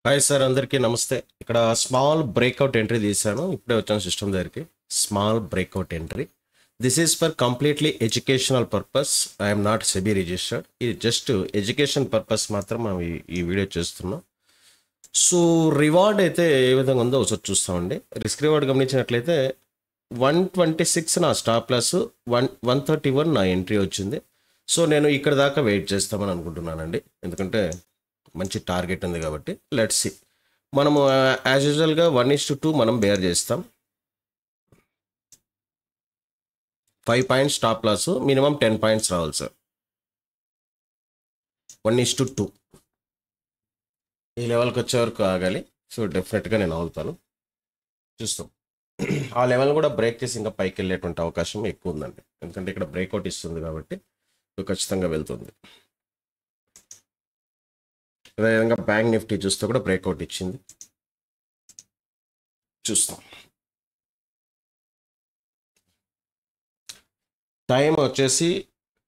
Hi sir, అందరికీ నమస్తే. ఇక్కడ స్మాల్ బ్రేక్అవుట్ ఎంట్రీ తీశాను. ఇప్పుడే వచ్చాను సిస్టమ్ దగ్గరికి. Small breakout entry. This is for completely educational purpose. I'm not SEBI registered. ఇది జస్ట్ ఎడ్యుకేషన్ పర్పస్ మాత్రం మనం ఈ వీడియో చేస్తున్నాం. సో రివార్డ్ అయితే ఏ విధంగా ఉందో ఒకసారి చూస్తామండి. రిస్క్ రివార్డ్ గమనించినట్లయితే 126 నా స్టాప్ లాస్, 131 నా ఎంట్రీ వచ్చింది. సో నేను ఇక్కడ దాకా వెయిట్ చేస్తామని అనుకుంటున్నానండి, ఎందుకంటే మంచి టార్గెట్ ఉంది కాబట్టి. Let's see. మనము యాజ్ యూజువల్గా 1:2 మనం బేర్ చేస్తాం. 5 points stop loss, minimum 10 points రావాలి సార్. 1:2 ఈ లెవెల్కి వచ్చే వరకు ఆగాలి. సో డెఫినెట్గా నేను ఆగుతాను. చూస్తాం. ఆ లెవెల్ కూడా బ్రేక్ చేసి ఇంకా పైకి వెళ్ళేటువంటి అవకాశం ఎక్కువ ఉందండి, ఎందుకంటే ఇక్కడ బ్రేక్అవుట్ ఇస్తుంది కాబట్టి ఖచ్చితంగా వెళ్తుంది. అదేవిధంగా బ్యాంక్ నిఫ్టీ చూస్తే కూడా బ్రేక్అవుట్ ఇచ్చింది. చూస్తాం. టైం వచ్చేసి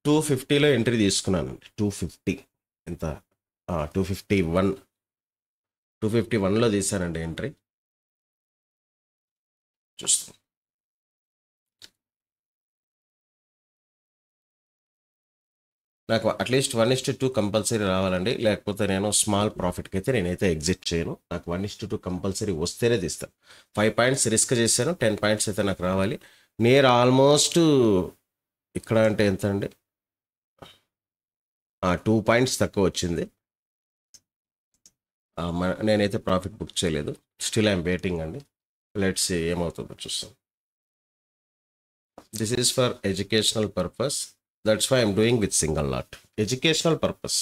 250లో ఎంట్రీ తీసుకున్నానండి. 250 ఎంత 251లో తీసానండి ఎంట్రీ. చూస్తాం. నాకు అట్లీస్ట్ 1:2 కంపల్సరీ రావాలండి, లేకపోతే నేను స్మాల్ ప్రాఫిట్కి అయితే నేనైతే ఎగ్జిట్ చేయను. నాకు 1:2 కంపల్సరీ వస్తేనే తీస్తాను. 5 పాయింట్స్ రిస్క్ చేశాను, 10 పాయింట్స్ అయితే నాకు రావాలి. నియర్ ఆల్మోస్ట్ ఇక్కడ అంటే ఎంత అండి, 2 పాయింట్స్ తక్కువ వచ్చింది. నేనైతే ప్రాఫిట్ బుక్ చేయలేదు. స్టిల్ ఐఎమ్ వెయిటింగ్ అండి. లెట్స్ ఏమవుతుందో చూస్తాం. This is for educational purpose. That's why I'm doing with single lot. Educational purpose.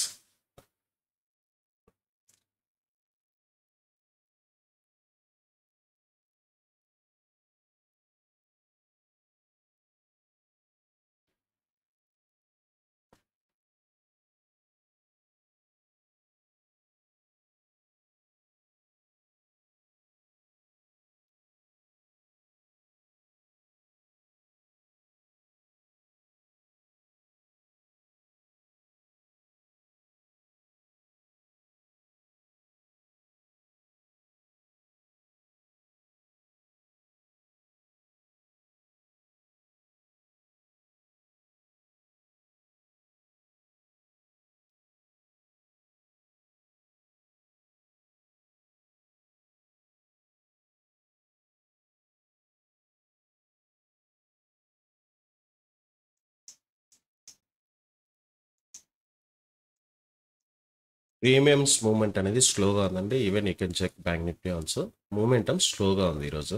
Premiums movement అనేది స్లోగా ఉందండి. Even you can check bank Nifty also. Momentum స్లోగా ఉంది ఈరోజు,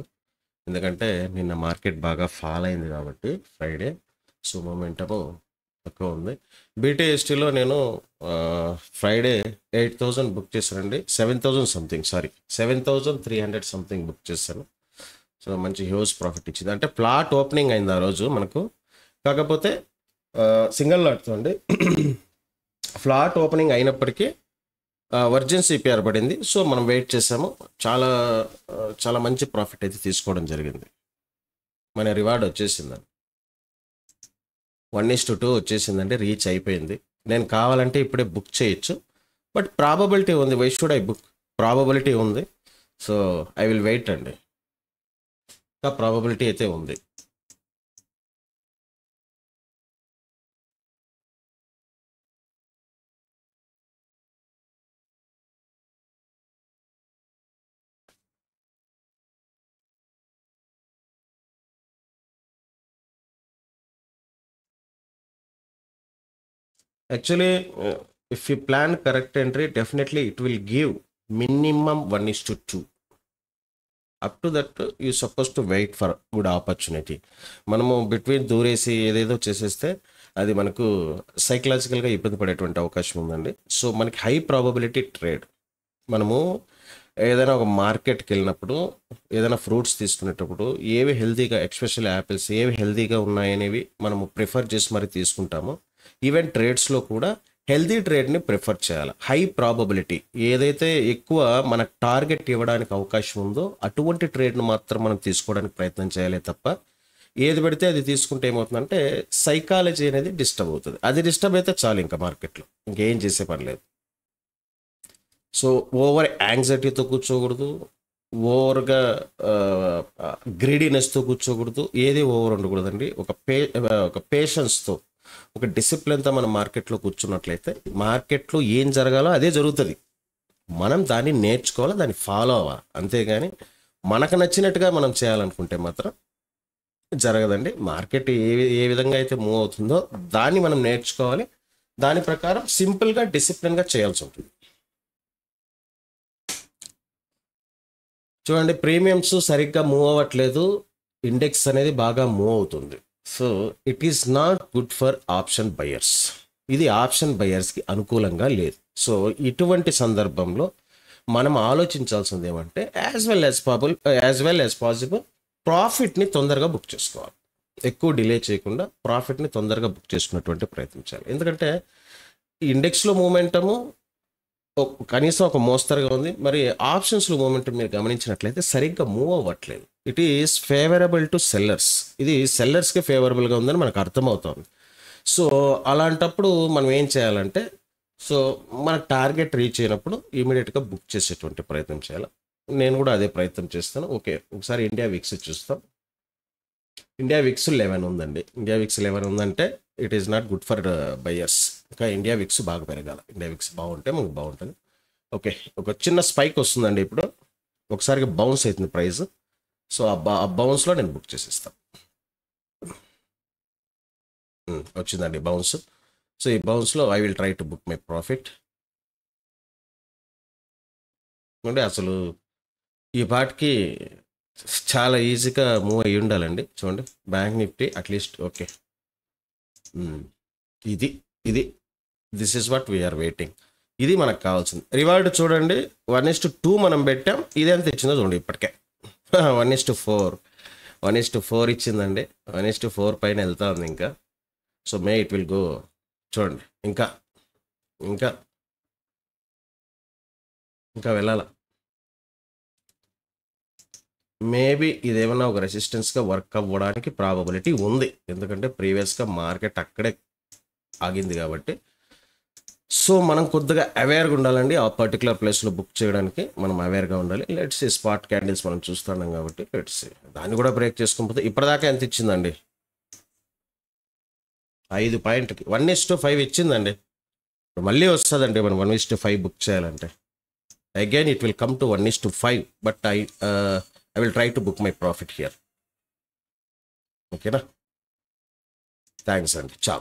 ఎందుకంటే నిన్న మార్కెట్ బాగా ఫాల్ అయింది కాబట్టి ఫ్రైడే. సో మూమెంటము తక్కువ ఉంది. బీటీఎస్టీలో నేను ఫ్రైడే 8,000 బుక్ చేశానండి. 7,000 సంథింగ్, సారీ 7,300 సంథింగ్ బుక్ చేశాను. సో మంచి హ్యూజ్ ప్రాఫిట్ ఇచ్చింది. అంటే ప్లాట్ ఓపెనింగ్ అయింది ఆ రోజు మనకు. కాకపోతే సింగిల్ లాట్తో అండి. ఫ్లాట్ ఓపెనింగ్ అయినప్పటికీ వర్జిన్ సిపిఆర్ పడింది. సో మనం వెయిట్ చేసాము. చాలా చాలా మంచి ప్రాఫిట్ అయితే తీసుకోవడం జరిగింది. మన రివార్డ్ వచ్చేసిందండి. 1:2 వచ్చేసిందండి, రీచ్ అయిపోయింది. నేను కావాలంటే ఇప్పుడే బుక్ చేయొచ్చు, బట్ ప్రాబబిలిటీ ఉంది. Why should I book? Probability ఉంది. సో ఐ విల్ వెయిట్ అండి. ప్రాబబిలిటీ అయితే ఉంది. Actually, if you plan correct entry, definitely it will give minimum 1:2. Up to that, you supposed to wait for good opportunity. మనము between దూరేసి ఏదేదో చేసేస్తే అది మనకు సైకలాజికల్గా ఇబ్బంది పడేటువంటి అవకాశం ఉందండి. సో మనకి హై ప్రాబబిలిటీ ట్రేడ్. మనము ఏదైనా ఒక మార్కెట్కి వెళ్ళినప్పుడు, ఏదైనా ఫ్రూట్స్ తీసుకునేటప్పుడు ఏవి హెల్తీగా, ఎస్పెషల్ యాపిల్స్ ఏవి హెల్తీగా ఉన్నాయనేవి మనము ప్రిఫర్ చేసి మరి తీసుకుంటాము. ఈవెన్ ట్రేడ్స్లో కూడా హెల్తీ ట్రేడ్ని ప్రిఫర్ చేయాలి. హై ప్రాబబిలిటీ ఏదైతే ఎక్కువ మనకు టార్గెట్ ఇవ్వడానికి అవకాశం ఉందో అటువంటి ట్రేడ్ను మాత్రం మనం తీసుకోవడానికి ప్రయత్నం చేయాలి తప్ప ఏది పెడితే అది తీసుకుంటే ఏమవుతుందంటే సైకాలజీ అనేది డిస్టర్బ్ అవుతుంది. అది డిస్టర్బ్ అయితే చాలు, ఇంకా మార్కెట్లో ఇంకేం చేసే పని లేదు. సో ఓవర్ యాంగ్జైటీతో కూర్చోకూడదు, ఓవర్గా గ్రీడీనెస్తో కూర్చోకూడదు, ఏది ఓవర్ ఉండకూడదండి. ఒక పేషెన్స్తో, ఒక డిసిప్లిన్తో మనం మార్కెట్లో కూర్చున్నట్లయితే మార్కెట్లో ఏం జరగాలో అదే జరుగుతుంది. మనం దాన్ని నేర్చుకోవాలి, దాన్ని ఫాలో అవ్వాలి. అంతేగాని మనకు నచ్చినట్టుగా మనం చేయాలనుకుంటే మాత్రం జరగదండి. మార్కెట్ ఏ విధంగా అయితే మూవ్ అవుతుందో దాన్ని మనం నేర్చుకోవాలి, దాని ప్రకారం సింపుల్గా డిసిప్లిన్గా చేయాల్సి ఉంటుంది. చూడండి, ప్రీమియమ్స్ సరిగ్గా మూవ్ అవ్వట్లేదు, ఇండెక్స్ అనేది బాగా మూవ్ అవుతుంది. So it is not good for option buyers. ఇది ఆప్షన్ బయర్స్కి అనుకూలంగా లేదు. సో ఇటువంటి సందర్భంలో మనం ఆలోచించాల్సింది ఏమంటే యాజ్ వెల్ యాజ్ పాసిబుల్ ప్రాఫిట్ని తొందరగా బుక్ చేసుకోవాలి. ఎక్కువ డిలే చేయకుండా ప్రాఫిట్ని తొందరగా బుక్ చేసుకునేటువంటి ప్రయత్నించాలి. ఎందుకంటే ఇండెక్స్లో మూమెంటము కనీసం ఒక మోస్తరుగా ఉంది, మరి ఆప్షన్స్లో మూమెంట్ మీరు గమనించినట్లయితే సరిగ్గా మూవ్ అవ్వట్లేదు. It is favourable to sellers. ఇది సెల్లర్స్కి ఫేవరబుల్గా ఉందని మనకు అర్థమవుతుంది. సో అలాంటప్పుడు మనం ఏం చేయాలంటే, సో మన టార్గెట్ రీచ్ అయినప్పుడు ఇమీడియట్గా బుక్ చేసేటువంటి ప్రయత్నం చేయాలి. నేను కూడా అదే ప్రయత్నం చేస్తాను. ఓకే, ఒకసారి ఇండియా విక్స్ చూస్తాం. ఇండియా విక్స్ 11 ఉందండి. ఇండియా విక్స్ 11 ఉందంటే it is not good for buyers. ఇంకా ఇండియా విక్స్ బాగా పెరగాలి. ఇండియా విక్స్ బాగుంటే మనకు బాగుంటుంది. ఓకే, ఒక చిన్న స్పైక్ వస్తుందండి. ఇప్పుడు ఒకసారిగా బౌన్స్ అవుతుంది ప్రైస్. సో ఆ బౌన్స్లో నేను బుక్ చేసేస్తాను. వచ్చిందండి బౌన్స్. సో ఈ బౌన్స్లో I will try to book my profit. అంటే అసలు ఈ పాటికి చాలా ఈజీగా మూవ్ అయ్యి ఉండాలండి. చూడండి, బ్యాంక్ నిఫ్టీ అట్లీస్ట్ ఓకే, ఇది ఇది this is what we're waiting. ఇది మనకు కావాల్సింది. రివార్డ్ చూడండి, 1:2 మనం పెట్టాం. ఇది ఎంత ఇచ్చిందో చూడండి ఇప్పటికే. 1:4 1:4 ఇచ్చిందండి. 1:4 పైన వెళ్తా ఉంది ఇంకా. So may it will go. చూడండి, ఇంకా ఇంకా ఇంకా వెళ్ళాల. మేబీ ఇదేమన్నా ఒక రెసిస్టెన్స్గా వర్క్ అవ్వడానికి ప్రాబబిలిటీ ఉంది. ఎందుకంటే ప్రీవియస్గా మార్కెట్ అక్కడే ఆగింది కాబట్టి. సో మనం కొద్దిగా అవేర్గా ఉండాలండి. ఆ పర్టికులర్ ప్లేస్లో బుక్ చేయడానికి మనం అవేర్గా ఉండాలి. లెట్స్ స్పాట్ క్యాండిల్స్ మనం చూస్తున్నాం కాబట్టి లెట్స్ దాన్ని కూడా బ్రేక్ చేసుకుంటే ఇప్పటిదాకా ఎంత ఇచ్చిందండి? 5 పాయింట్కి 1:5 ఇచ్చిందండి. మళ్ళీ వస్తుందండి మనం 1:5 బుక్ చేయాలంటే. Again it will come to 1:5, but I will try to book my profit here. Okay na? Thanks and ciao.